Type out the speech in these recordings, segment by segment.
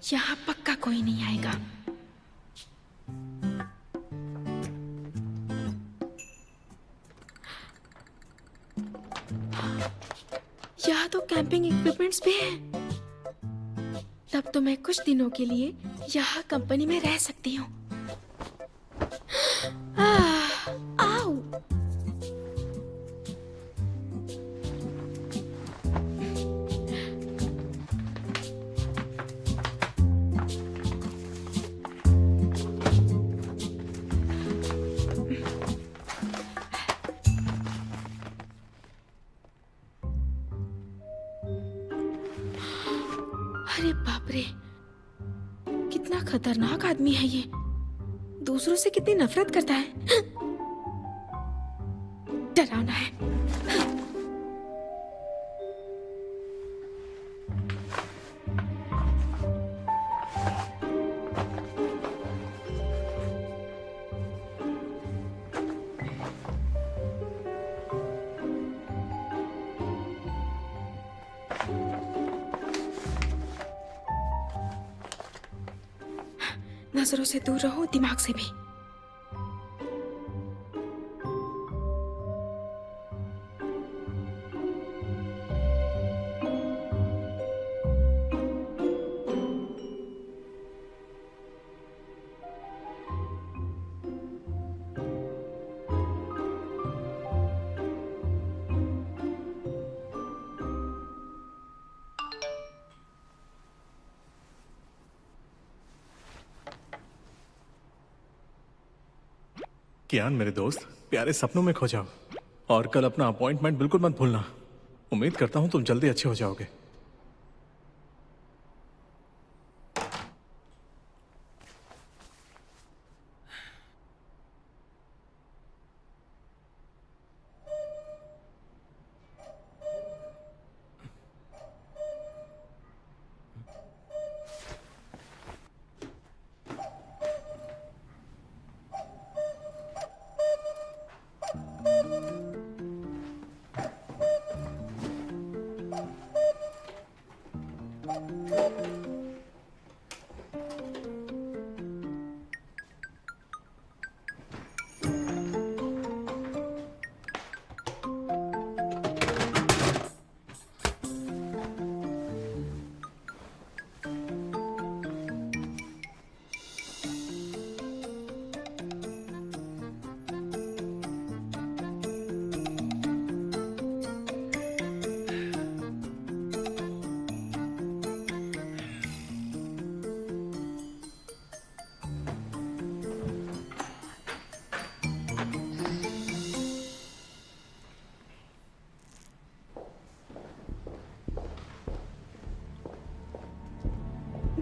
यहाँ पक्का कोई नहीं आएगा। यहाँ तो कैंपिंग इक्विपमेंट्स भी हैं। तब तो मैं कुछ दिनों के लिए यहाँ कंपनी में रह सकती हूँ। आओ। अरे बाप रे, कितना खतरनाक आदमी है ये। दूसरों से कितनी नफरत करता है। डरावना है। नजरों से दूर रहो, दिमाग से भी। कियान मेरे दोस्त, प्यारे सपनों में खो जाओ और कल अपना अपॉइंटमेंट बिल्कुल मत भूलना। उम्मीद करता हूं तुम जल्दी अच्छे हो जाओगे।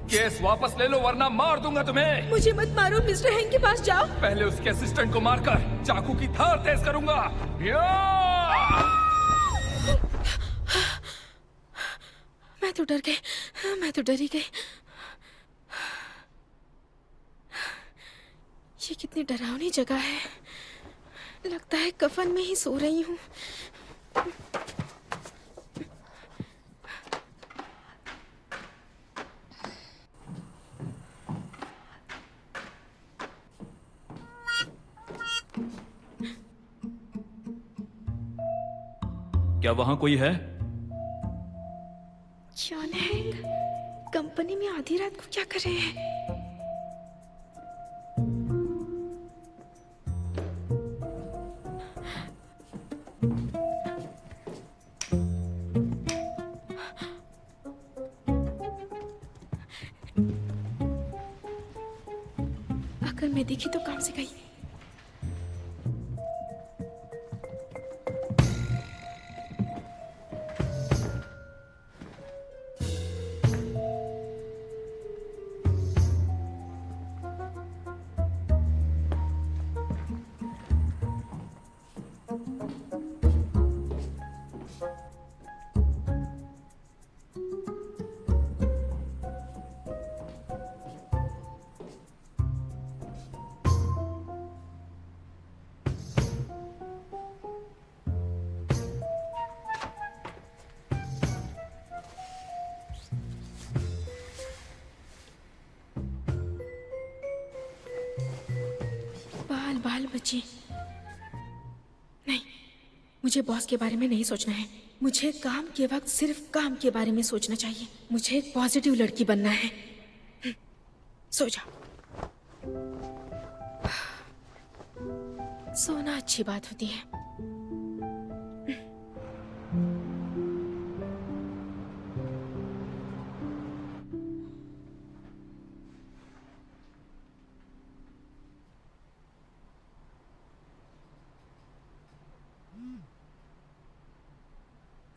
केस वापस ले लो वरना मार दूंगा तुम्हें। मुझे मत मारो, मिस्टर हैंग के पास जाओ। पहले उसके असिस्टेंट को मारकर चाकू की धार तेज करूंगा। मैं तो डर गई, मैं तो डरी गई। ये कितनी डरावनी जगह है। लगता है कफन में ही सो रही हूँ। क्या वहां कोई है? जॉन हैंग कंपनी में आधी रात को क्या कर रहे हैं? अगर मैं दिखी तो काम से गई। जी। नहीं, मुझे बॉस के बारे में नहीं सोचना है। मुझे काम के वक्त सिर्फ काम के बारे में सोचना चाहिए। मुझे एक पॉजिटिव लड़की बनना है। सो जाओ। सोना अच्छी बात होती है।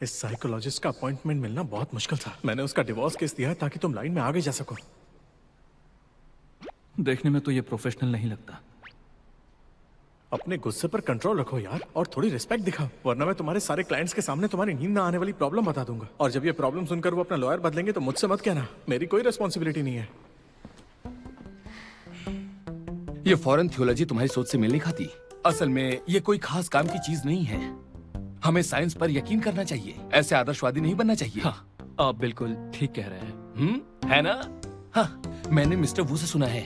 इस साइकोलॉजिस्ट का अपॉइंटमेंट मिलना बहुत मुश्किल था। मैंने उसका डिवोर्स केस दिया है ताकि तुम लाइन में आगे जा सको। देखने में तो ये प्रोफेशनल नहीं लगता। अपने गुस्से पर कंट्रोल रखो यार, और थोड़ी रिस्पेक्ट दिखाओ, वरना मैं तुम्हारे सारे क्लाइंट्स के सामने तुम्हारी नींद ना आने वाली प्रॉब्लम बता दूंगा। और जब ये प्रॉब्लम सुनकर वो अपना लॉयर बदलेंगे तो मुझसे मत कहना, मेरी कोई रिस्पॉन्सिबिलिटी नहीं है। ये फॉरेन थियोलॉजी तुम्हारी सोच से मेल नहीं खाती। असल में ये कोई खास काम की चीज नहीं है। हमें साइंस पर यकीन करना चाहिए। ऐसे आदर्शवादी नहीं बनना चाहिए। हाँ, आप बिल्कुल ठीक कह रहे हैं। है ना? हाँ, मैंने मिस्टर वू से सुना है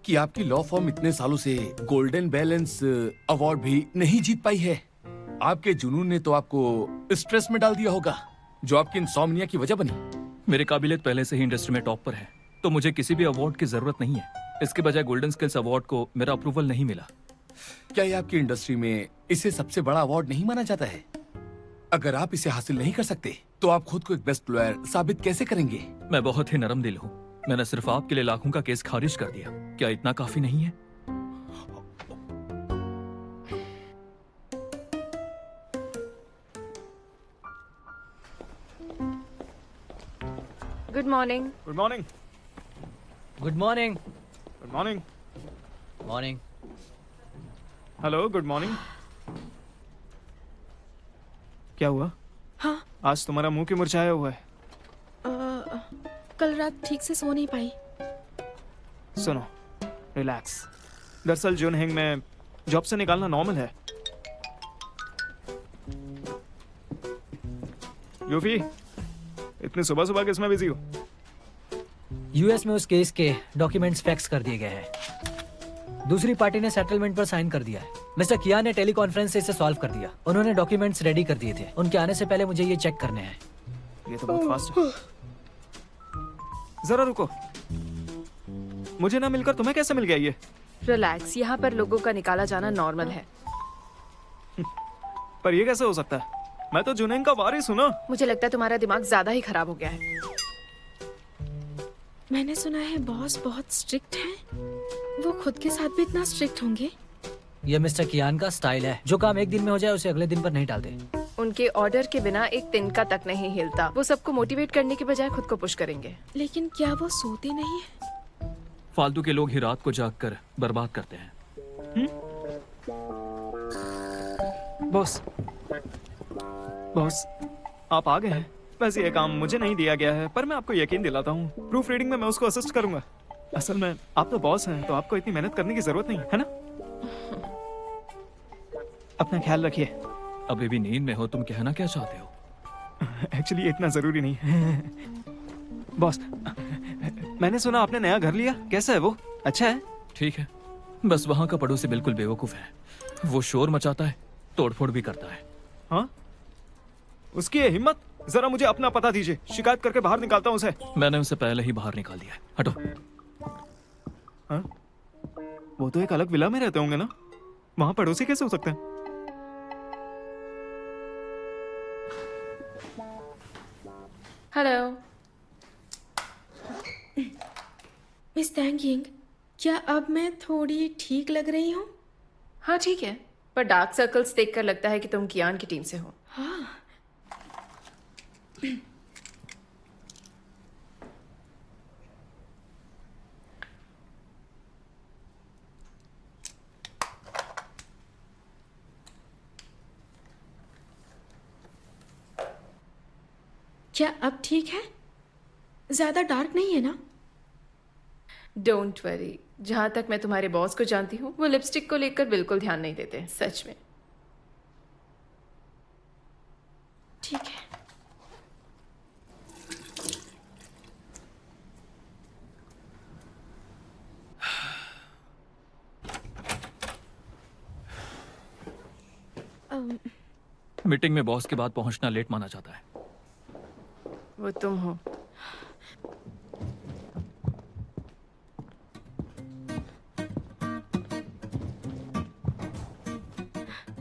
कि आपकी लॉ फॉर्म इतने सालों से गोल्डन बैलेंस अवार्ड भी नहीं जीत पाई है। आपके जुनून ने तो आपको स्ट्रेस में डाल दिया होगा, जो आपकी इंसोम्निया की वजह बनी। मेरी काबिलियत पहले से ही इंडस्ट्री में टॉप पर है, तो मुझे किसी भी अवार्ड की जरूरत नहीं है। इसके बजाय गोल्डन स्किल्स अवार्ड को मेरा अप्रूवल नहीं मिला। क्या ये आपकी इंडस्ट्री में इसे सबसे बड़ा अवार्ड नहीं माना जाता है? अगर आप इसे हासिल नहीं कर सकते तो आप खुद को एक बेस्ट लॉयर साबित कैसे करेंगे? मैं बहुत ही नरम दिल हूँ। मैंने सिर्फ आपके लिए लाखों का केस खारिज कर दिया। क्या इतना काफी नहीं है? Good morning. Good morning. Good morning. Good morning. Morning. Hello, good morning. क्या हुआ? हाँ, आज तुम्हारा मुंह क्यों मुरझाया हुआ है? कल रात ठीक से सो नहीं पाई। सुनो, रिलैक्स। दरअसल जून हिंग में जॉब से निकालना नॉर्मल है। यूफी, इतनी सुबह सुबह किसमें बिजी हो? यूएस में उस केस के डॉक्यूमेंट्स फैक्स कर दिए गए हैं। दूसरी पार्टी ने सेटलमेंट पर साइन कर दिया है। मिस्टर किया ने टेलीकॉन्फ्रेंस से इसे सॉल्व कर दिया। उन्होंने डॉक्यूमेंट्स रेडी कर दिए थे। उनके आने से पहले मुझे ये चेक करने हैं। ये तो बहुत फास्ट है। जरा रुको, मुझे ना मिलकर तुम्हें कैसे मिल गया ये? रिलैक्स, यहाँ पर लोगों का निकाला जाना नॉर्मल है। पर ये कैसे हो सकता है? मैं तो जुनैन का वारिस हूं ना। मुझे लगता है तुम्हारा दिमाग ज्यादा ही खराब हो गया है। मैंने सुना है बॉस बहुत स्ट्रिक्ट हैं। वो खुद के साथ भी इतना स्ट्रिक्ट होंगे? ये मिस्टर कियान का स्टाइल है। जो काम एक दिन में हो जाए उसे अगले दिन पर नहीं डालते। उनके ऑर्डर के बिना एक तिनका तक नहीं हिलता। वो सबको मोटिवेट करने के बजाय खुद को पुश करेंगे। लेकिन क्या वो सोते नहीं है? फालतू के लोग ही रात को जागकर बर्बाद करते हैं। बॉस, बॉस, आप आ गए हैं। वैसे ये काम मुझे नहीं दिया गया है, पर मैं आपको यकीन दिलाता हूँ, प्रूफ रीडिंग में मैं उसको असिस्ट करूंगा। असल में आप तो बॉस हैं, तो आपको इतनी मेहनत करने की जरूरत नहीं है ना? अपना ख्याल रखिए। अभी भी नींद में हो, तुम कहना क्या चाहते हो? एक्चुअली इतना जरूरी नहीं है। बॉस, मैंने सुना आपने नया घर लिया। कैसा है वो? अच्छा है? ठीक है, बस वहां का पड़ोसी बिल्कुल बेवकूफ है। वो शोर मचाता है, तोड़फोड़ भी करता है। हाँ, उसकी ये हिम्मत। जरा मुझे अपना पता दीजिए, शिकायत करके बाहर निकालता हूँ उसे। मैंने उसे पहले ही बाहर निकाल दिया है। हटो। हाँ? वो तो एक अलग विला में रहते होंगे ना? वहां पड़ोसी कैसे हो सकते हैं? हेलो मिस टैंगिंग, क्या अब मैं थोड़ी ठीक लग रही हूँ? हाँ ठीक है, पर डार्क सर्कल्स देखकर लगता है कि तुम कियान की टीम से हो। हाँ। क्या अब ठीक है? ज्यादा डार्क नहीं है ना? डोंट वरी, जहां तक मैं तुम्हारे बॉस को जानती हूँ, वो लिपस्टिक को लेकर बिल्कुल ध्यान नहीं देते। सच में। ठीक है। मीटिंग में बॉस के बाद पहुंचना लेट माना जाता है। वो तुम हो।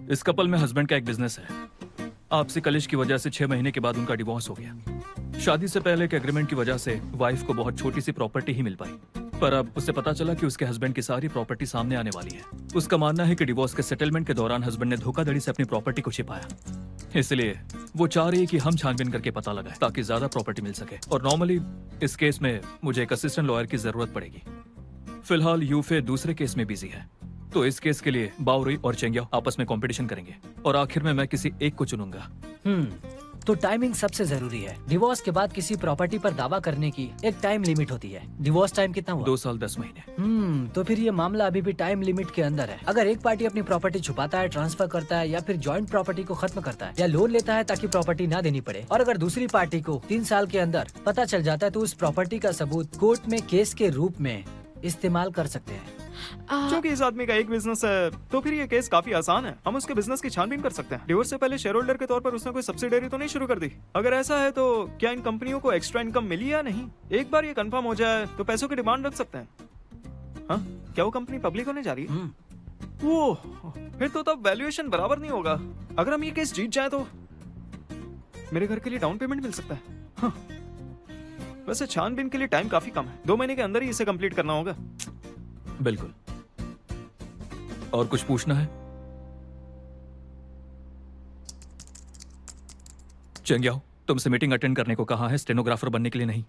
इस कपल में हस्बैंड का एक बिजनेस है। आपसी कलिश की वजह से 6 महीने के बाद उनका डिवोर्स हो गया। शादी से पहले के एग्रीमेंट की वजह से वाइफ को बहुत छोटी सी प्रॉपर्टी ही मिल पाई, पर अब उसे पता चला कि उसके हस्बैंड की सारी प्रॉपर्टी सामने आने वाली है। उसका मानना है कि डिवोर्स के सेटलमेंट के दौरान हस्बैंड ने धोखाधड़ी से अपनी प्रॉपर्टी को छिपाया, इसलिए वो चाह रही है कि हम छानबीन करके पता लगाएं ताकि ज्यादा प्रॉपर्टी मिल सके। और नॉर्मली इस केस में मुझे एक असिस्टेंट लॉयर की जरूरत पड़ेगी। फिलहाल यूफे दूसरे केस में बिजी है, तो इस केस के लिए बाउरुई और चेंगियाओ आपस में कंपटीशन करेंगे और आखिर में मैं किसी एक को चुनूंगा। तो टाइमिंग सबसे जरूरी है। डिवोर्स के बाद किसी प्रॉपर्टी पर दावा करने की एक टाइम लिमिट होती है। डिवोर्स टाइम कितना हुआ? 2 साल 10 महीने। तो फिर ये मामला अभी भी टाइम लिमिट के अंदर है। अगर एक पार्टी अपनी प्रॉपर्टी छुपाता है, ट्रांसफर करता है या फिर जॉइंट प्रॉपर्टी को खत्म करता है या लोन लेता है ताकि प्रॉपर्टी ना देनी पड़े, और अगर दूसरी पार्टी को 3 साल के अंदर पता चल जाता है, तो उस प्रॉपर्टी का सबूत कोर्ट में केस के रूप में इस्तेमाल कर सकते हैं। क्योंकि इस आदमी का एक बिजनेस है, तो फिर ये केस काफी आसान है। हम उसके बिजनेस की छानबीन कर सकते हैं। डिवोर्स से पहले शेयर होल्डर के तौर पर उसने कोई सब्सिडरी तो नहीं शुरू कर दी? अगर ऐसा है तो क्या इन कंपनियों को एक्स्ट्रा इनकम मिली या नहीं? एक बार ये कंफर्म हो जाए तो पैसों की डिमांड रख सकते हैं। हाँ, क्या वो कंपनी पब्लिक होने जा रही है? वो फिर तो तब वैल्यूएशन बराबर नहीं होगा। अगर हम ये केस जीत जाए तो मेरे घर के लिए डाउन पेमेंट मिल सकता है। हाँ। वैसे छानबीन के लिए टाइम काफी कम है, 2 महीने के अंदर ही इसे कंप्लीट करना होगा। बिल्कुल। और कुछ पूछना है? चेंगियाओ, तुमसे मीटिंग अटेंड करने को कहा है, स्टेनोग्राफर बनने के लिए नहीं।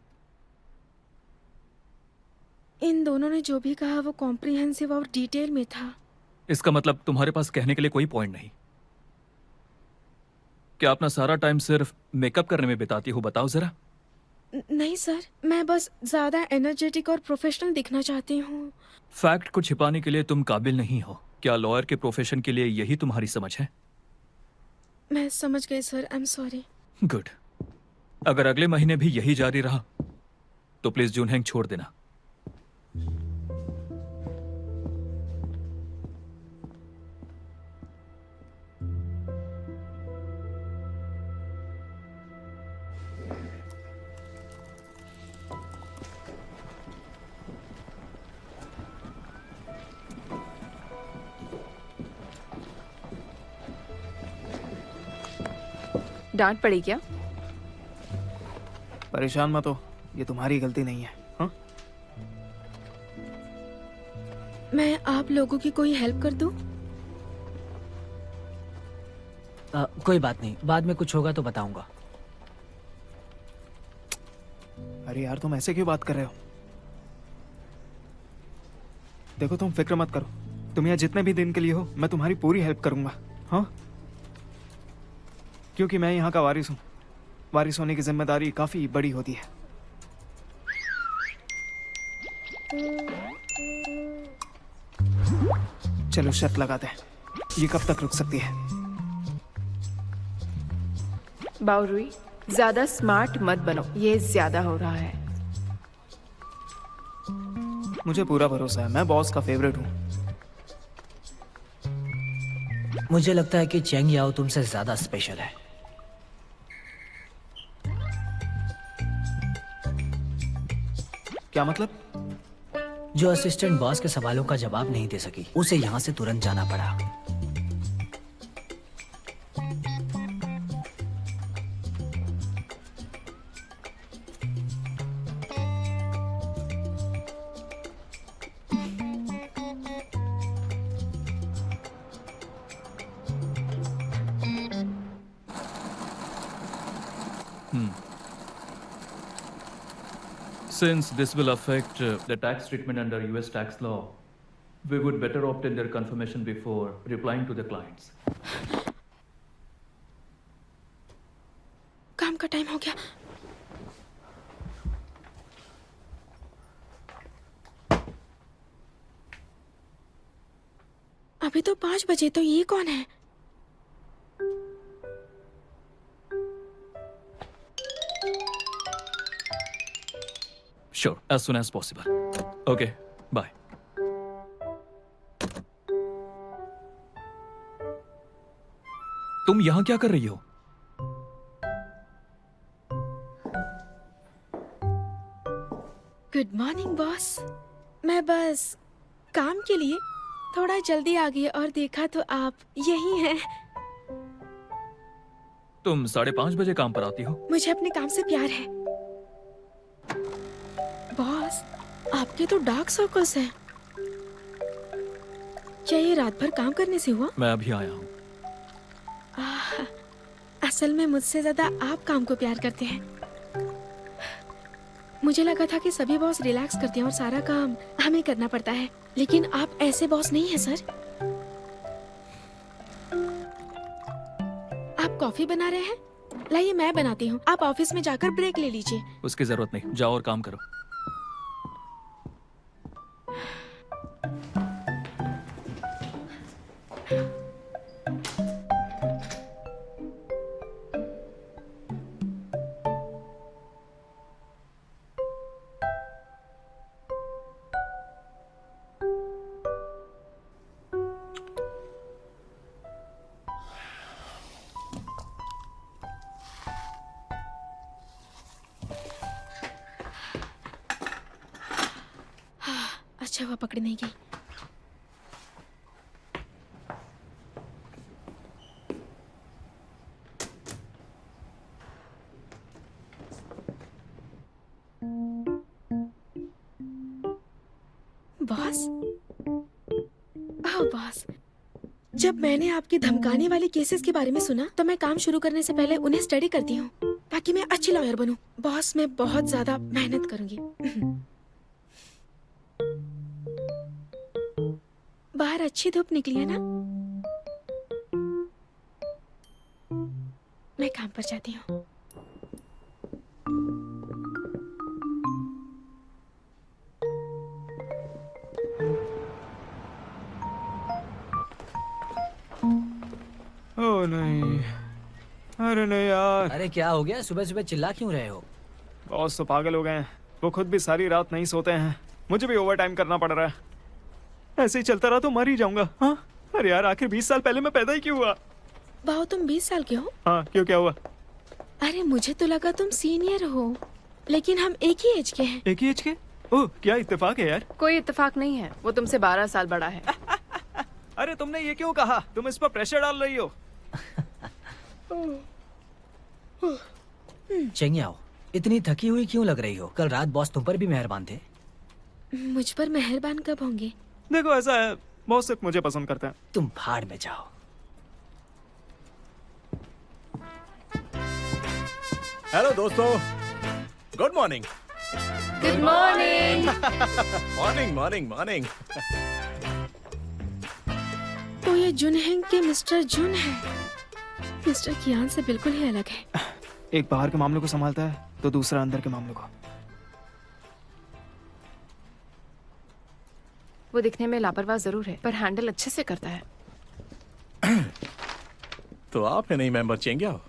इन दोनों ने जो भी कहा वो कॉम्प्रिहेंसिव और डिटेल में था। इसका मतलब तुम्हारे पास कहने के लिए कोई पॉइंट नहीं। क्या अपना सारा टाइम सिर्फ मेकअप करने में बिताती हो? बताओ जरा। नहीं सर, मैं बस ज्यादा एनर्जेटिक और प्रोफेशनल दिखना चाहती हूँ। फैक्ट को छिपाने के लिए तुम काबिल नहीं हो। क्या लॉयर के प्रोफेशन के लिए यही तुम्हारी समझ है? मैं समझ गई sir, I am sorry. Good. अगर अगले महीने भी यही जारी रहा तो प्लीज जूनहेंग छोड़ देना। डांट पड़ी क्या? परेशान मत हो, ये तुम्हारी गलती नहीं है। हाँ? मैं आप लोगों की कोई हेल्प कर दूं? कोई बात नहीं, बाद में कुछ होगा तो बताऊंगा। अरे यार, तुम ऐसे क्यों बात कर रहे हो? देखो, तुम फिक्र मत करो। तुम यहाँ जितने भी दिन के लिए हो, मैं तुम्हारी पूरी हेल्प करूंगा। हाँ, क्योंकि मैं यहाँ का वारिस हूँ। वारिस होने की जिम्मेदारी काफी बड़ी होती है। चलो शर्त लगाते हैं, ये कब तक रुक सकती है? बाउरुई, ज्यादा स्मार्ट मत बनो, ये ज्यादा हो रहा है। मुझे पूरा भरोसा है, मैं बॉस का फेवरेट हूँ। मुझे लगता है कि चेंग याओ तुमसे ज्यादा स्पेशल है। क्या मतलब? जो असिस्टेंट बॉस के सवालों का जवाब नहीं दे सकी, उसे यहाँ से तुरंत जाना पड़ा। Since this will affect the tax treatment under US tax law, we would better obtain their confirmation before replying to the clients. काम का टाइम हो गया। अभी तो 5 बजे, तो ये कौन है? Sure, as soon as possible. Okay, bye. तुम यहाँ क्या कर रही हो? Good morning boss. मैं बस काम के लिए थोड़ा जल्दी आ गई और देखा तो आप यही हैं। तुम 5:30 बजे काम पर आती हो? मुझे अपने काम से प्यार है। बॉस, आपके तो डार्क सर्कल्स हैं। क्या ये रात भर काम करने से हुआ? मैं अभी आया हूँ। असल में मुझसे ज्यादा आप काम को प्यार करते हैं। मुझे लगा था कि सभी बॉस रिलैक्स करते हैं और सारा काम हमें करना पड़ता है, लेकिन आप ऐसे बॉस नहीं हैं सर। आप कॉफी बना रहे हैं? लाइए मैं बनाती हूँ। आप ऑफिस में जाकर ब्रेक ले लीजिए। उसकी जरूरत नहीं, जाओ और काम करो। अच्छा हुआ पकड़ नहीं गई। बॉस, ओह बॉस, जब मैंने आपकी धमकाने वाले केसेस के बारे में सुना तो मैं काम शुरू करने से पहले उन्हें स्टडी करती हूँ ताकि मैं अच्छी लॉयर बनूं। बॉस, मैं बहुत ज्यादा मेहनत करूंगी। बाहर अच्छी धूप निकली है ना? मैं काम पर जाती हूँ। ओह नहीं, अरे नहीं यार। अरे क्या हो गया? सुबह सुबह चिल्ला क्यों रहे हो? बॉस तो पागल हो गए हैं। वो खुद भी सारी रात नहीं सोते हैं। मुझे भी ओवर टाइम करना पड़ रहा है। ऐसे ही चलता रहा तो मर ही जाऊंगा। हाँ, अरे यार, आखिर 20 साल पहले मैं पैदा ही क्यों हुआ? बाओ, तुम 20 साल के हो? हाँ, क्यों, क्या हुआ? अरे मुझे तो लगा तुम सीनियर हो, लेकिन हम एक ही एज के हैं। एक ही एज के? ओह, क्या इत्तेफाक है यार। कोई इत्तेफाक नहीं है, वो तुमसे 12 साल बड़ा है। अरे तुमने ये क्यों कहा? तुम इस पर प्रेशर डाल रही हो। चेंगियाओ, इतनी थकी हुई क्यों लग रही हो? कल रात बॉस तुम पर भी मेहरबान थे। मुझ पर मेहरबान कब होंगे? देखो, ऐसा है, बॉस सिर्फ मुझे पसंद करते हैं। तुम भाड़ में जाओ। हेलो दोस्तों, good morning. Good morning. Morning morning morning. तो ये जुनहेंग के मिस्टर जुन है। मिस्टर कियान से बिल्कुल ही अलग है। एक बाहर के मामलों को संभालता है तो दूसरा अंदर के मामलों को। वो दिखने में लापरवाह जरूर है, पर हैंडल अच्छे से करता है। तो आप है नई मेंबर चेंगे आओ।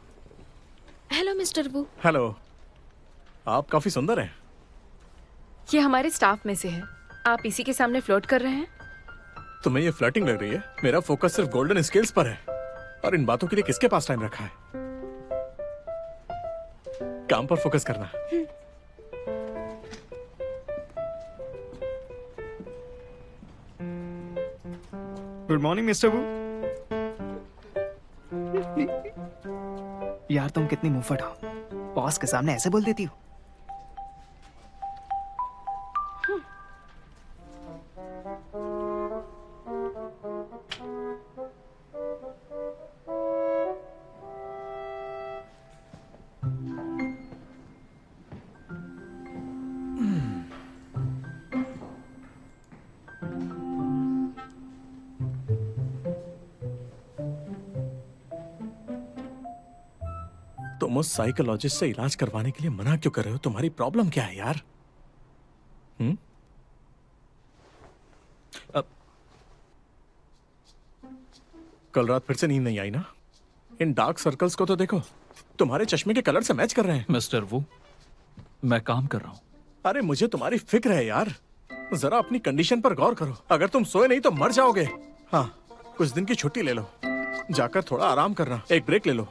हेलो मिस्टर वू। हेलो, आप काफी सुंदर हैं। ये हमारे स्टाफ में से है। आप इसी के सामने फ्लोट कर रहे हैं? तुम्हें ये फ्लर्टिंग लग रही है? मेरा फोकस सिर्फ गोल्डन स्किल्स पर है, और इन बातों के लिए किसके पास टाइम रखा है? काम पर फोकस करना। गुड मॉर्निंग मिस्टर वू। यार, तुम कितनी मुंहफट हो। बॉस के सामने ऐसे बोल देती हो। तुम उस साइकोलॉजिस्ट से इलाज करवाने के लिए मना क्यों कर रहे हो? तुम्हारी प्रॉब्लम क्या है यार? कल रात फिर से नींद नहीं आई ना? इन डार्क सर्कल्स को तो देखो, तुम्हारे चश्मे के कलर से मैच कर रहे हैं। मिस्टर वू, मैं काम कर रहा हूँ। अरे मुझे तुम्हारी फिक्र है यार। जरा अपनी कंडीशन पर गौर करो। अगर तुम सोए नहीं तो मर जाओगे। हाँ, कुछ दिन की छुट्टी ले लो। जाकर थोड़ा आराम करना, एक ब्रेक ले लो।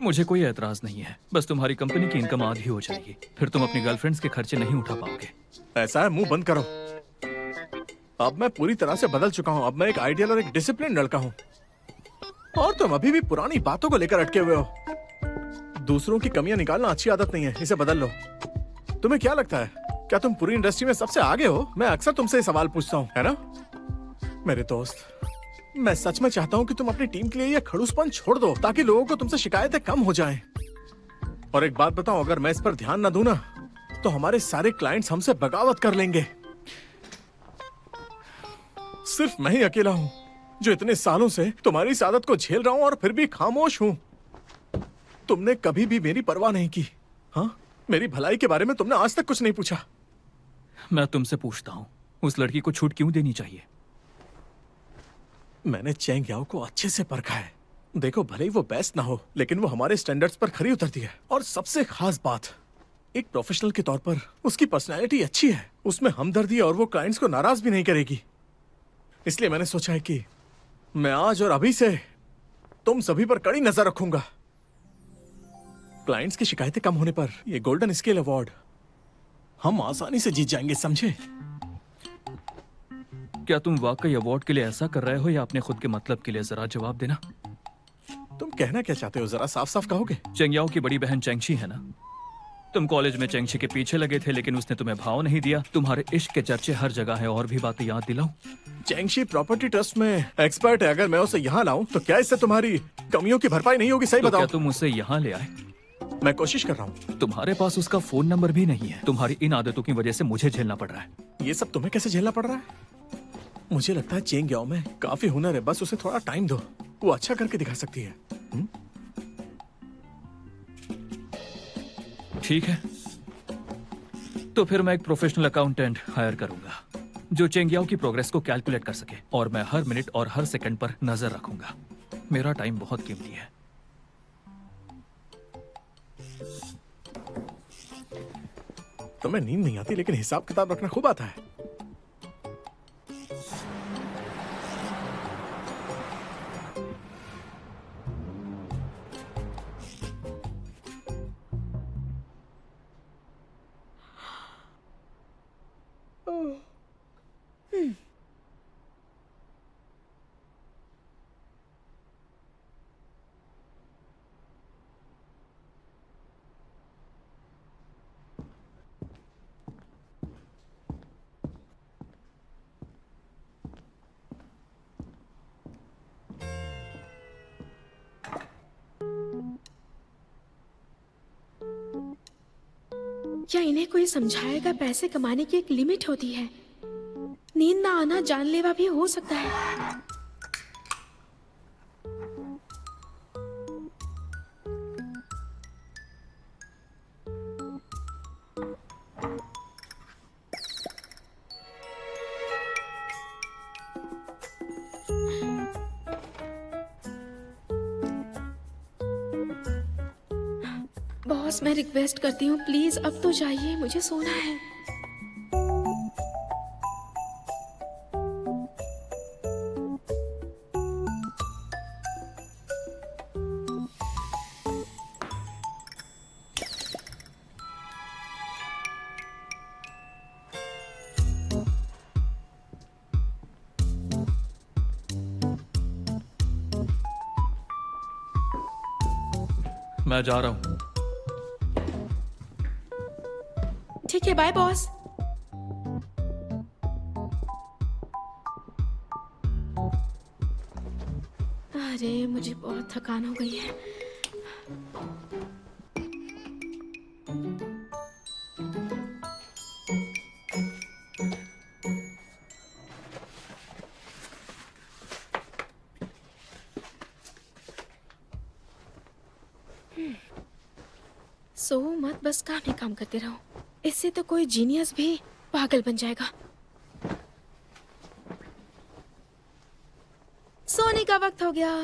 मुझे कोई एतराज नहीं है, बस तुम्हारी कंपनी की इनकम आधी हो जाएगी, फिर तुम अपनी गर्लफ्रेंड्स के खर्चे नहीं उठा पाओगे। ऐसा है, मुंह बंद करो। अब मैं पूरी तरह से बदल चुका हूँ। अब मैं एक आइडियल और एक डिसिप्लिन लड़का हूँ, और तुम अभी भी पुरानी बातों को लेकर अटके हुए हो। दूसरों की कमियां निकालना अच्छी आदत नहीं है, इसे बदल लो। तुम्हें क्या लगता है, क्या तुम पूरी इंडस्ट्री में सबसे आगे हो? मैं अक्सर तुमसे ये सवाल पूछता हूँ, है ना मेरे दोस्त? मैं सच में चाहता हूँ कि तुम अपनी टीम के लिए ये खड़ूसपन छोड़ दो, ताकि लोगों को तुमसे शिकायतें कम हो जाएं। और एक बात बताऊं, अगर मैं इस पर ध्यान न दूं ना, तो हमारे सारे क्लाइंट्स हमसे बगावत कर लेंगे। सिर्फ मैं ही अकेला हूं जो इतने सालों से तुम्हारी इस आदत को झेल रहा हूं, और फिर भी खामोश हूं। तुमने कभी भी मेरी परवाह नहीं की। हाँ, मेरी भलाई के बारे में तुमने आज तक कुछ नहीं पूछा। मैं तुमसे पूछता हूँ, उस लड़की को छूट क्यों देनी चाहिए? मैंने चेंग याओ को अच्छे से परखा है। देखो, भले ही वो बेस्ट ना हो, लेकिन वो हमारे स्टैंडर्ड्स पर खरी उतरती है। और सबसे खास बात, एक प्रोफेशनल के तौर पर उसकी पर्सनैलिटी अच्छी है। उसमें हमदर्दी है, और वो क्लाइंट्स को नाराज भी नहीं करेगी। इसलिए मैंने सोचा है कि मैं आज और अभी से तुम सभी पर कड़ी नजर रखूंगा। क्लाइंट्स की शिकायतें कम होने पर ये गोल्डन स्केल अवार्ड हम आसानी से जीत जाएंगे, समझे? क्या तुम वाकई अवार्ड के लिए ऐसा कर रहे हो, या अपने खुद के मतलब के लिए? जरा जवाब देना। तुम कहना क्या चाहते हो, जरा साफ साफ कहोगे? चेंगयाओ की बड़ी बहन चेंगशी है ना? तुम कॉलेज में चेंगशी के पीछे लगे थे, लेकिन उसने तुम्हें भाव नहीं दिया। तुम्हारे इश्क के चर्चे हर जगह है, और भी बातें याद दिलाऊं? चेंगशी प्रॉपर्टी ट्रस्ट में एक्सपर्ट है। अगर मैं उसे यहाँ लाऊं तो क्या इससे तुम्हारी कमियों की भरपाई नहीं होगी? सही तो बताओ। क्या तुम उसे यहाँ ले आए? मैं कोशिश कर रहा हूँ। तुम्हारे पास उसका फोन नंबर भी नहीं है। तुम्हारी इन आदतों की वजह से मुझे झेलना पड़ रहा है। ये सब तुम्हें कैसे झेलना पड़ रहा है? मुझे लगता है चेंग याओ में काफी हुनर है, बस उसे थोड़ा टाइम दो, वो अच्छा करके दिखा सकती है। ठीक है, तो फिर मैं एक प्रोफेशनल अकाउंटेंट हायर करूंगा जो चेंगयाओ की प्रोग्रेस को कैलकुलेट कर सके, और मैं हर मिनट और हर सेकंड पर नजर रखूंगा। मेरा टाइम बहुत कीमती है। तुम्हें नींद नहीं आती, लेकिन हिसाब किताब रखना खूब आता है। क्या इन्हें कोई समझाएगा? पैसे कमाने की एक लिमिट होती है। नींद ना आना जानलेवा भी हो सकता है। बॉस, मैं रिक्वेस्ट करती हूँ, प्लीज अब तो जाइए, मुझे सोना है। मैं जा रहा हूं। ठीक है, बाय बॉस। अरे मुझे बहुत थकान हो गई है। सो मत, बस काम ही काम करते रहो। इससे तो कोई जीनियस भी पागल बन जाएगा। सोने का वक्त हो गया।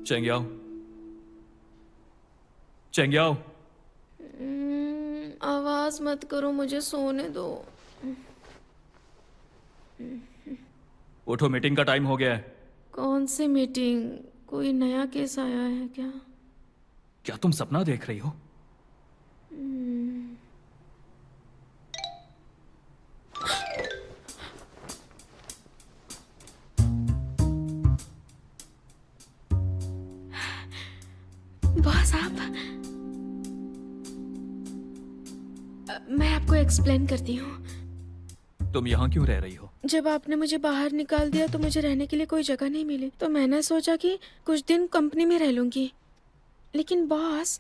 चेंग्याओ, चेंग्याओ, आवाज मत करो, मुझे सोने दो। उठो, मीटिंग का टाइम हो गया है। कौन सी मीटिंग? कोई नया केस आया है क्या? क्या तुम सपना देख रही हो? बॉस आप, मैं आपको एक्सप्लेन करती हूँ। तुम यहाँ क्यों रह रही हो? जब आपने मुझे बाहर निकाल दिया तो मुझे रहने के लिए कोई जगह नहीं मिली, तो मैंने सोचा कि कुछ दिन कंपनी में रह लूंगी। लेकिन बॉस,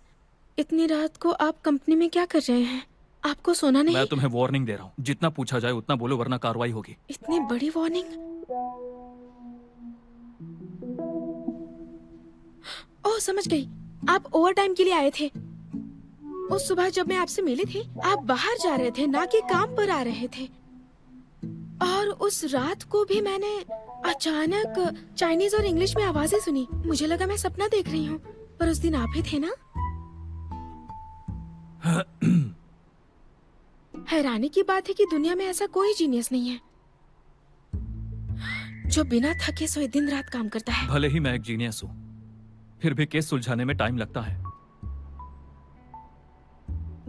इतनी रात को आप कंपनी में क्या कर रहे हैं? आपको सोना नहीं? मैं तुम्हें वार्निंग दे रहा हूँ, जितना पूछा जाए उतना बोलो वरना कार्रवाई होगी। इतनी बड़ी वार्निंग? ओह, समझ गई, आप ओवर टाइम के लिए आए थे। उस सुबह जब मैं आपसे मिली थी, आप बाहर जा रहे थे, ना कि काम पर आ रहे थे। और उस रात को भी मैंने अचानक चाइनीज और इंग्लिश में आवाजें सुनी। मुझे लगा मैं सपना देख रही हूँ, पर उस दिन आप ही थे ना? हैरानी की बात है कि दुनिया में ऐसा कोई जीनियस नहीं है जो बिना थके सोए दिन रात काम करता है। भले ही मैं एक जीनियस हूँ, फिर भी केस सुलझाने में टाइम लगता है।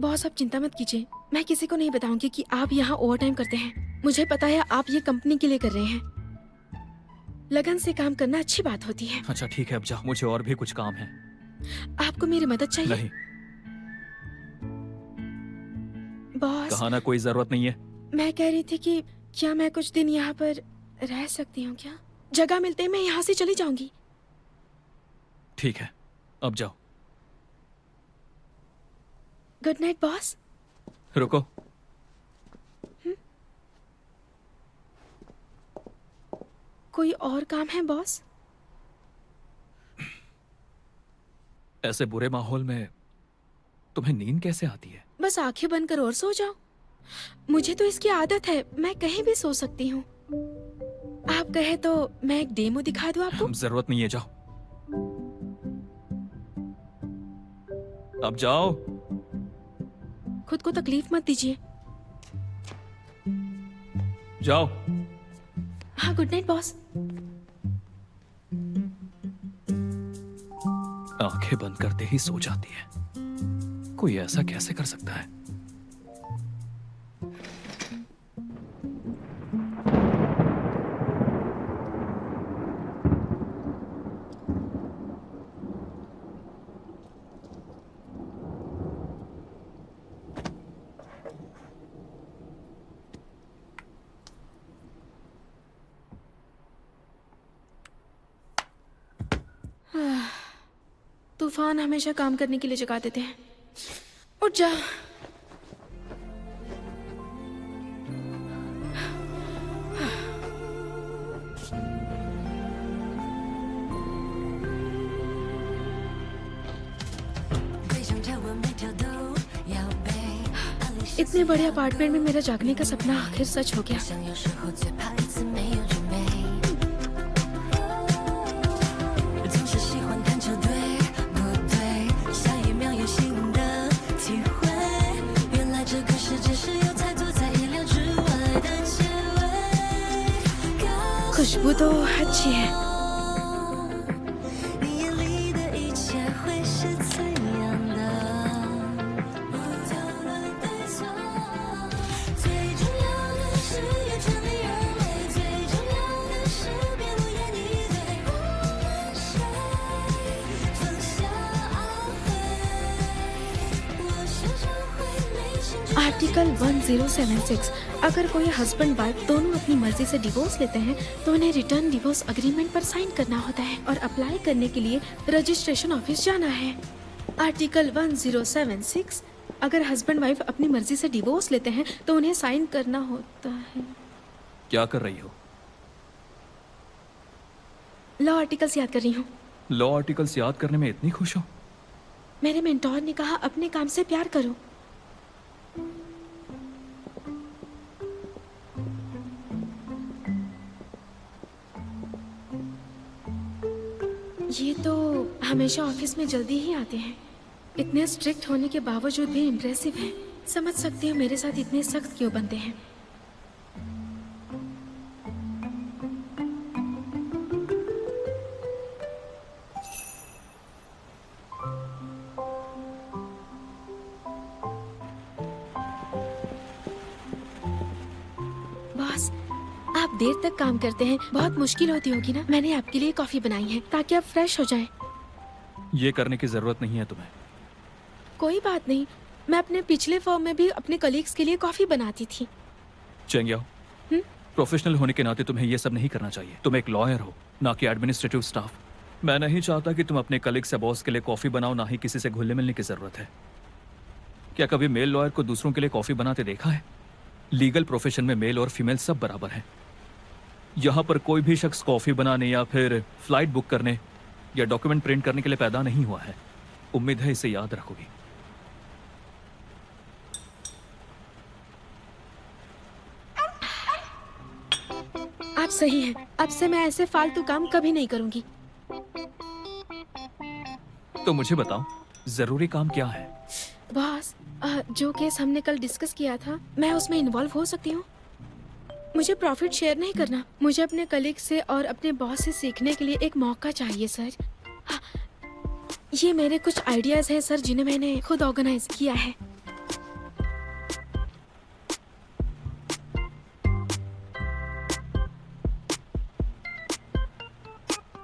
बॉस, आप चिंता मत कीजिए, मैं किसी को नहीं बताऊंगी कि आप यहाँ ओवर टाइम करते हैं। मुझे पता है आप ये कंपनी के लिए कर रहे हैं। लगन से काम करना अच्छी बात होती है। अच्छा ठीक है, अब जाओ, मुझे और भी कुछ काम है। आपको मेरी मदद चाहिए? नहीं, बॉस, कहा ना कोई जरूरत नहीं है। मैं कह रही थी कि क्या मैं कुछ दिन यहाँ पर रह सकती हूँ क्या? जगह मिलते ही मैं यहाँ से चली जाऊंगी। ठीक है, अब जाओ। Good night boss. रुको, कोई और काम है बॉस? ऐसे बुरे माहौल में तुम्हें नींद कैसे आती है? बस आंखें बंद कर और सो जाओ। मुझे तो इसकी आदत है, मैं कहीं भी सो सकती हूँ। आप कहे तो मैं एक डेमो दिखा दूँ आपको? जरूरत नहीं है, जाओ। अब जाओ। खुद को तकलीफ मत दीजिए। जाओ। हाँ, गुड नाइट बॉस। आंखें बंद करते ही सो जाती है। कोई ऐसा कैसे कर सकता है? तूफान हमेशा काम करने के लिए जगा देते हैं। उठ जा। इतने बड़े अपार्टमेंट में मेरा जागने का सपना आखिर सच हो गया। खुशबू तो अच्छी है। आर्टिकल 1076, अगर कोई हस्बैंड वाइफ दोनों अपनी मर्जी से डिवोर्स लेते हैं तो उन्हें रिटर्न डिवोर्स एग्रीमेंट पर साइन करना होता है और अप्लाई करने के लिए रजिस्ट्रेशन ऑफिस जाना है। आर्टिकल 1076, अगर हस्बैंड वाइफ अपनी मर्जी से डिवोर्स लेते हैं तो उन्हें साइन करना होता है। क्या कर रही हो? लॉ आर्टिकल्स याद कर रही हूँ। लॉ आर्टिकल्स याद करने में इतनी खुश हो? मेरे मेंटोर ने कहा अपने काम से प्यार करो। ये तो हमेशा ऑफिस में जल्दी ही आते हैं। इतने स्ट्रिक्ट होने के बावजूद भी इम्प्रेसिव हैं। समझ सकती हूँ मेरे साथ इतने सख्त क्यों बनते हैं। बॉस, आप देर तक काम करते हैं, बहुत मुश्किल होती होगी ना। मैंने आपके लिए कॉफी बनाई है ताकि आप फ्रेश हो जाएं। ये करने की जरूरत नहीं है तुम्हें। कोई बात नहीं, मैं अपने पिछले फर्म में भी अपने कलीग्स के लिए कॉफी बनाती थी। चेंग याओ, प्रोफेशनल होने के नाते तुम्हें ये सब नहीं करना चाहिए। तुम एक लॉयर हो, ना कि एडमिनिस्ट्रेटिव स्टाफ। मैं नहीं चाहता कि तुम अपने कलीग्स या बॉस के लिए कॉफी बनाओ, ना ही किसी से घुलने मिलने की जरूरत है। क्या कभी मेल लॉयर को दूसरों के लिए कॉफी बनाते देखा है? लीगल प्रोफेशन में मेल और फीमेल सब बराबर हैं। यहाँ पर कोई भी शख्स कॉफी बनाने या फिर फ्लाइट बुक करने या डॉक्यूमेंट प्रिंट करने के लिए पैदा नहीं हुआ है। उम्मीद है इसे याद रखोगी। आप सही हैं। अब से मैं ऐसे फालतू काम कभी नहीं करूंगी। तो मुझे बताओ, जरूरी काम क्या है? बॉस, जो केस हमने कल डिस्कस किया था, मैं उसमें इन्वॉल्व हो सकती हूँ? मुझे प्रॉफिट शेयर नहीं करना। मुझे अपने कलीग से और अपने बॉस से सीखने के लिए एक मौका चाहिए सर। हाँ, ये मेरे कुछ आइडियाज हैं सर, जिन्हें मैंने खुद ऑर्गेनाइज किया है।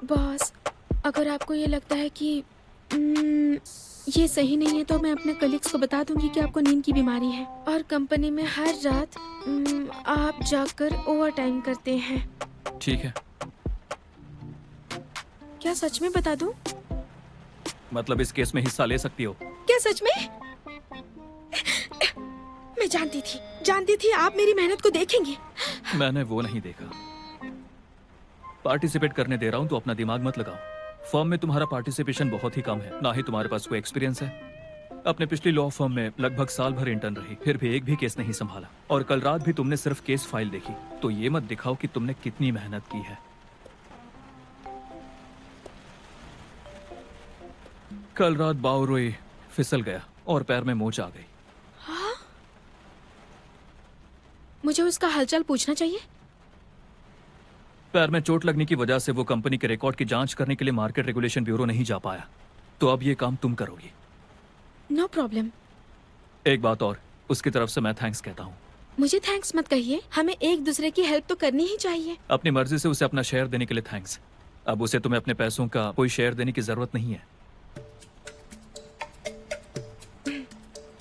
बॉस, अगर आपको ये लगता है कि ये सही नहीं है तो मैं अपने कलीग्स को बता दूंगी कि आपको नींद की बीमारी है और कंपनी में हर रात आप जाकर ओवर टाइम करते हैं। ठीक है। क्या सच में बता दूं? मतलब इस केस में हिस्सा ले सकती हो? क्या सच में? मैं जानती थी आप मेरी मेहनत को देखेंगे। मैंने वो नहीं देखा। पार्टिसिपेट करने दे रहा हूं तो अपना दिमाग मत लगाओ। फर्म में तुम्हारा पार्टिसिपेशन बहुत ही कम है, ना ही तुम्हारे पास कोई एक्सपीरियंस है। अपने पिछली लॉ फर्म में लगभग साल भर इंटर्न रही, फिर भी एक भी केस नहीं संभाला। और कल रात भी तुमने सिर्फ केस फाइल देखी, तो ये मत दिखाओ कि तुमने कितनी मेहनत की है। कल रात बावरोई फिसल गया और पैर में मोच आ गई। मुझे उसका हालचाल पूछना चाहिए। पैर में चोट लगने की वजह से वो कंपनी के रिकॉर्ड की जांच करने के लिए मार्केट रेगुलेशन ब्यूरो नहीं जा पाया, तो अब ये काम तुम करोगी। No problem. एक बात और, उसकी तरफ से मैं थैंक्स कहता हूँ। मुझे थैंक्स मत कहिए, हमें एक दूसरे की हेल्प तो करनी ही चाहिए। अपनी मर्जी से उसे अपना शेयर देने के लिए थैंक्स। अब उसे तुम्हें अपने पैसों का कोई शेयर देने की जरूरत नहीं है।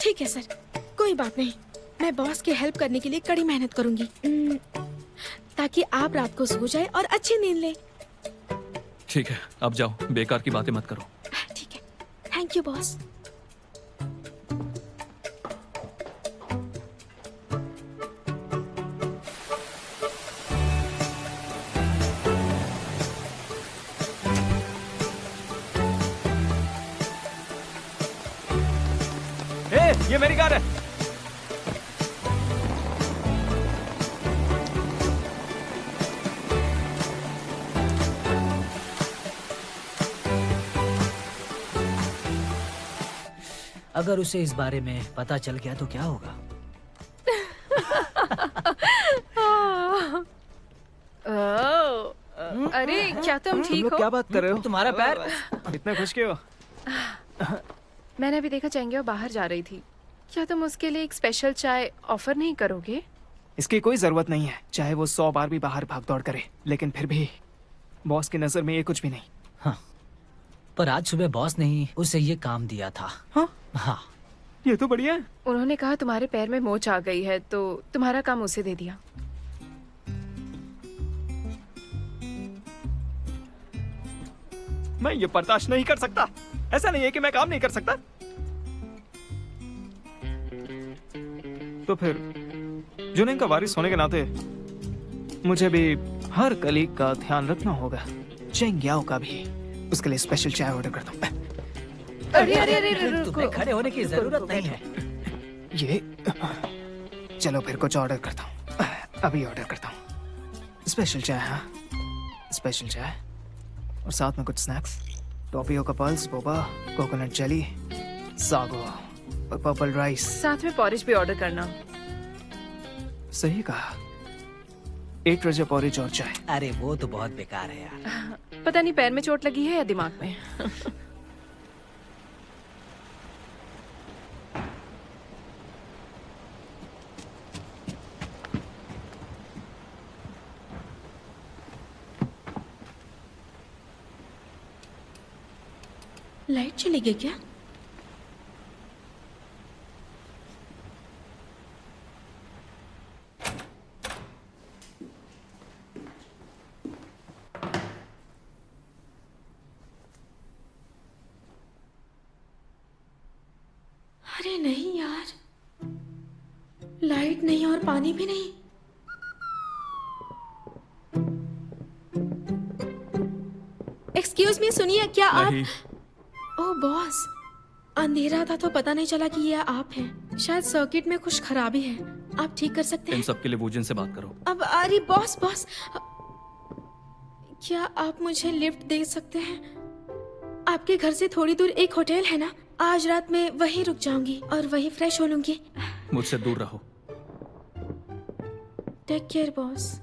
ठीक है सर, कोई बात नहीं। मैं बॉस की हेल्प करने के लिए कड़ी मेहनत करूंगी, ताकि आप रात को सो जाए और अच्छी नींद ले। ठीक है, अब जाओ, बेकार की बातें मत करो। ठीक है, थैंक यू बॉस। ये मेरी कार है। अगर उसे इस बारे में पता चल गया तो क्या होगा? अरे क्या तुम ठीक हो? क्या बात कर रहे हो? तुम्हारा पैर। इतने खुश क्यों? मैंने अभी देखा चेंगिया बाहर जा रही थी। क्या तुम उसके लिए एक स्पेशल चाय ऑफर नहीं करोगे? इसकी कोई जरूरत नहीं है, चाहे वो 100 बार भी बाहर भाग दौड़ करे, लेकिन फिर भी बॉस की नजर में ये कुछ भी नहीं। हाँ, पर आज सुबह बॉस ने ही उसे ये काम दिया था। हाँ? हाँ, ये तो बढ़िया है। उन्होंने कहा तुम्हारे पैर में मोच आ गई है, तो तुम्हारा काम उसे दे दिया। मैं ये बर्दाश्त नहीं कर सकता। ऐसा नहीं है कि मैं काम नहीं कर सकता। तो फिर जुनैन का वारिस होने के नाते मुझे भी हर कलीग का ध्यान रखना होगा। चेंग याओ का भी। उसके लिए स्पेशल चाय ऑर्डर करता हूँ। अरे अरे अरे तुम्हें खड़े होने की जरूरत नहीं है। ये चलो फिर कुछ ऑर्डर करता हूँ। अभी ऑर्डर करता हूँ। स्पेशल चाय, हाँ, स्पेशल चाय और साथ में कुछ स्नैक्स। टॉपियो का pulse, Boba, coconut jelly, sago और पर्पल राइस। साथ में पॉरेज भी ऑर्डर करना। सही कहा। 8 रजा पॉरेज और चाय। अरे वो तो बहुत बेकार है यार। पता नहीं पैर में चोट लगी है या दिमाग में। लाइट चली गई क्या? अरे नहीं यार, लाइट नहीं और पानी भी नहीं। एक्सक्यूज मी, सुनिए, क्या आप... नहीं, ओह बॉस, अंधेरा था तो पता नहीं चला कि ये आप हैं। शायद सर्किट में कुछ खराबी है, आप ठीक कर सकते इन हैं? सब के लिए वूजन से बात करो। अब अरे बॉस बॉस, क्या आप मुझे लिफ्ट दे सकते हैं? आपके घर से थोड़ी दूर एक होटल है ना, आज रात में वहीं रुक जाऊंगी और वहीं फ्रेश हो लूंगी। मुझसे दूर रहो। Take care boss.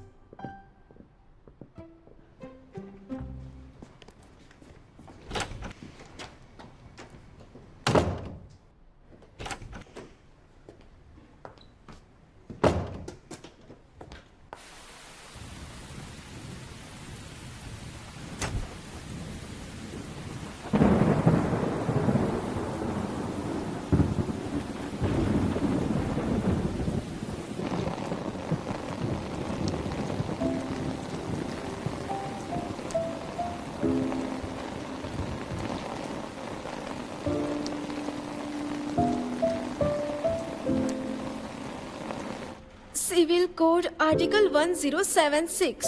Civil code article 1076,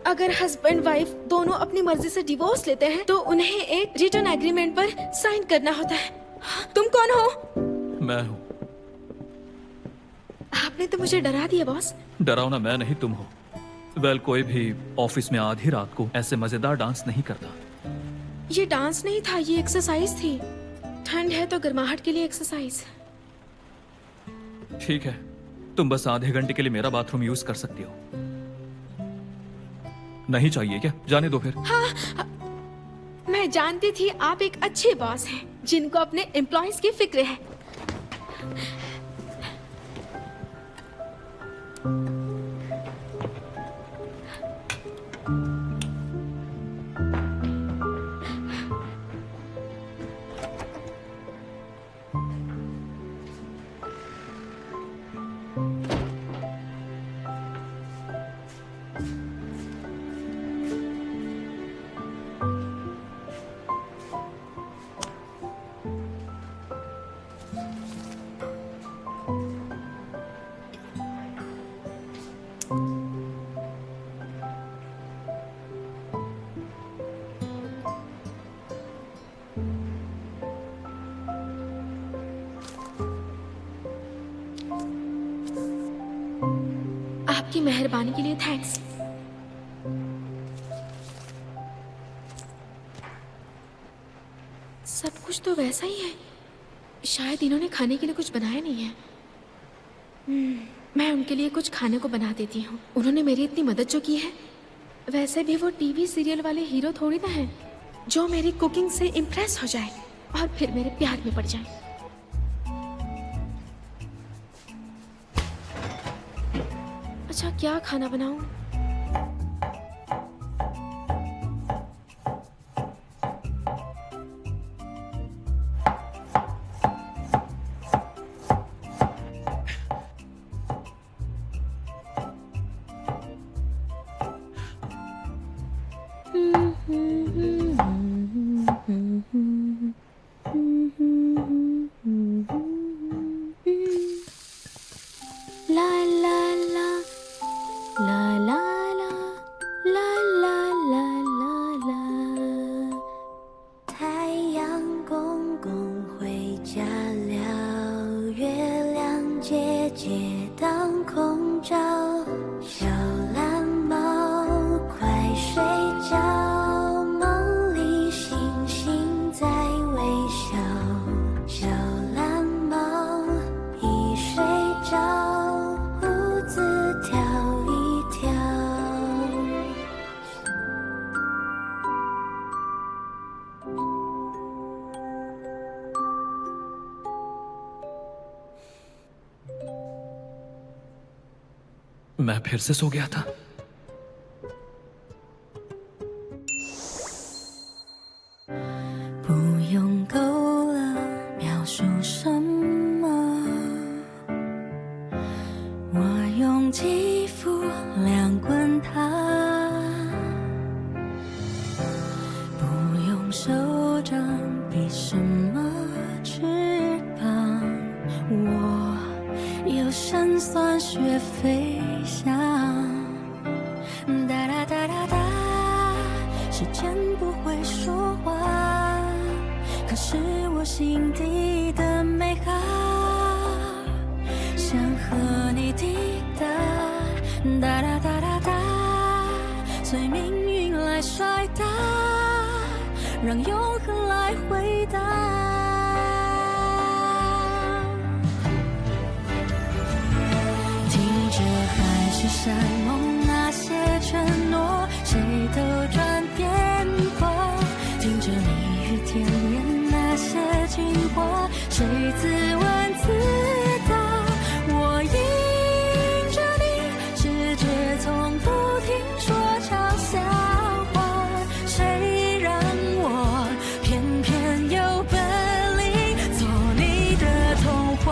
अगर हस्बैंड वाइफ दोनों अपनी मर्जी से डिवोर्स लेते हैं तो उन्हें एक रिटर्न एग्रीमेंट पर साइन करना होता है। तुम कौन हो? मैं हूँ। आपने तो मुझे डरा दिया बॉस। डरावना मैं नहीं, तुम हो। वेल, कोई भी ऑफिस में आधी रात को ऐसे मजेदार डांस नहीं करता। ये डांस नहीं था, ये एक्सरसाइज थी। ठंड है तो गर्माहट के लिए एक्सरसाइज। ठीक है, तुम बस आधे घंटे के लिए मेरा बाथरूम यूज कर सकती हो। नहीं चाहिए क्या? जाने दो फिर। मैं जानती थी आप एक अच्छे बॉस हैं जिनको अपने एम्प्लॉयज की फिक्र है। आपकी मेहरबानी के लिए थैंक्स। सब कुछ तो वैसा ही है, शायद इन्होंने खाने के लिए कुछ बनाया नहीं है। मैं उनके लिए कुछ खाने को बना देती हूँ। उन्होंने मेरी इतनी मदद जो की है, वैसे भी वो टीवी सीरियल वाले हीरो थोड़ी ना है जो मेरी कुकिंग से इम्प्रेस हो जाए और फिर मेरे प्यार में पड़ जाए। अच्छा, क्या खाना बनाऊं? La la la la la la la la la la la。太阳公公回家了，月亮姐姐当空照，小蓝猫快睡觉，梦里星 मैं फिर से सो गया था।不用够了描述什么，我用肌肤量滚它，不用手掌比什么翅膀，我有神算学飞翔，哒哒哒哒哒，时间不会说话，可是我心底的美好，想和你抵达，哒哒哒哒哒，随命运来甩打，让永恒来回答。听着海誓山盟那些承诺，谁都转变过，听着蜜语甜言那些情话，谁自问自答，我迎着你，世界从不停说场笑话，谁让我偏偏有本领做你的童话。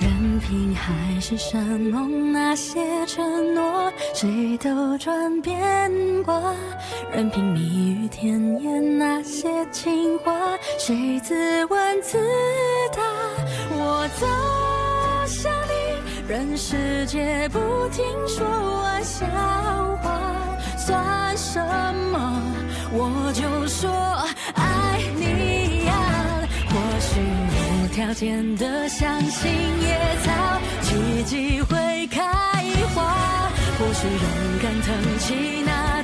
任凭海誓山盟那些承诺，谁都转变过，任凭蜜语甜言那些情话，谁自问自答，我走向你，任世界不停说玩笑话，算什么我就说爱你呀，或许无条件的相信野草奇迹会开花，或许勇敢腾起那